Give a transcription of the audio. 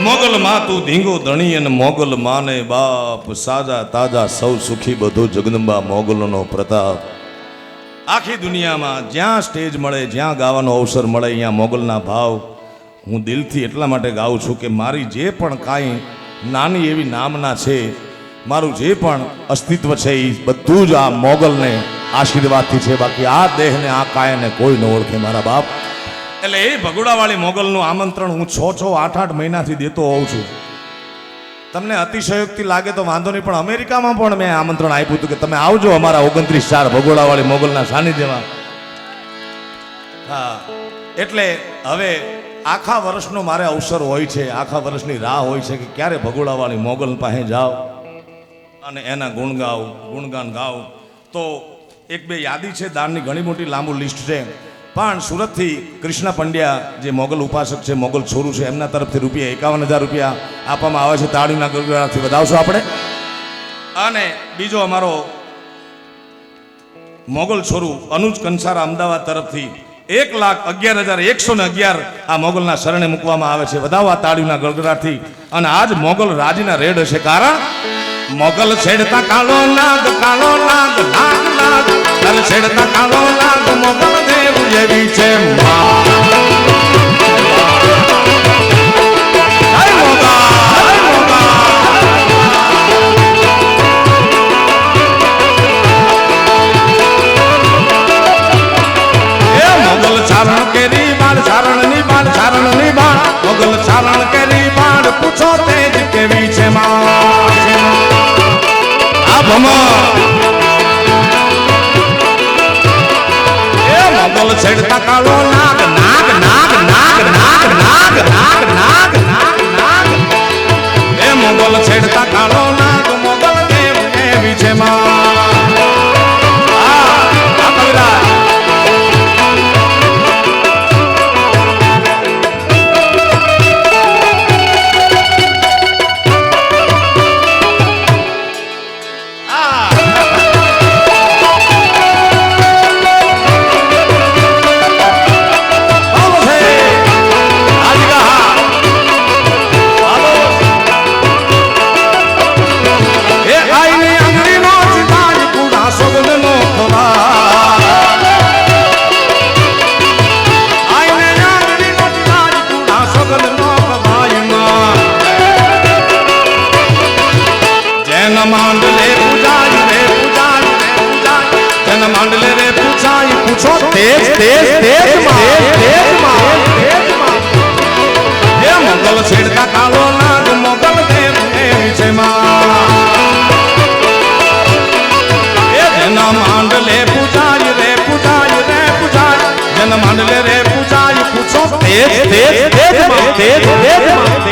મોગલ માં તું ધીંગો ધણી અને મોગલ માને બાપ સાજા તાજા સૌ સુખી બધું જગદંબા મોગલનો પ્રતાપ આખી દુનિયામાં જ્યાં સ્ટેજ મળે જ્યાં ગાવાનો અવસર મળે અહીંયા મોગલના ભાવ હું દિલથી એટલા માટે ગાઉં છું કે મારી જે પણ કાંઈ નાની એવી નામના છે મારું જે પણ અસ્તિત્વ છે એ બધું જ આ મોગલને આશીર્વાદથી છે બાકી આ દેહને આ કાયાને કોઈ ન ઓળખે મારા બાપ એટલે એ ભગોડાવાળી મોગલનું આમંત્રણ હું 6-8 મહિનાથી દેતો હોઉં છું તમને અતિશયોક્તિ લાગે તો વાંધો નહીં પણ અમેરિકામાં પણ મેં આમંત્રણ આપ્યું હતું કે તમે આવજો અમારા 29-4 ભગોડાવાળી મોગલના સાનિધ્યમાં હા એટલે હવે આખા વર્ષનો મારે અવસર હોય છે આખા વર્ષની રાહ હોય છે કે ક્યારે ભગોડાવાળી મોગલ પાસે જાઓ અને એના ગુણગાન ગાઓ તો એક બે યાદી છે દાનની ઘણી મોટી લાંબુ લિસ્ટ છે પણ સુરતથી કૃષ્ણ પંડ્યા જે મોગલ ઉપાસક છે મોગલ છોરું છે એમના તરફથી ₹51,000 આપવામાં આવે છે તાળીના ગળગળાટથી વધાવશો આપણે અને બીજો અમારો મોગલ છોરું અનુજ કંસારા અમદાવાદ તરફથી 1,11,111 આ મોગલના શરણે મૂકવામાં આવે છે વધાવવા તાળીના ગળગળાટથી અને આજ મોગલ રાજીના રેડ હશે કારણ મોગલ છેડતા કાળો નાગ નાગ નાગ તર છેડતા કાળો નાગ મોગલ દેવ જેવી છે મોગલ ચારણ કેરી બાળ ચારણની બાળ ચારણની બાળ મોગલ ચારણ કેરી બાળ પૂછો તેજ કેવી છે મોગલ છેડતા કાળો નાગ નાગ નાગ નાગ નાગ નાગ નાગ નાગ નાગ નાગ એ મોગલ છેડતા કાળો નાગ મોગલ દેવ એવી છે માંડલે પૂજાય રે પૂજાય જન માંડલે રે પૂજાય પૂછો તેજ તેજ તેજ માં એ મોગલ છેડતા કાળો નાગ મોગલ દેવ એવી છે એ જન માંડલે પૂજાય રે પૂજાય જન માંડલે રે પૂજાય પૂછો તેજ તેજ તેજ માં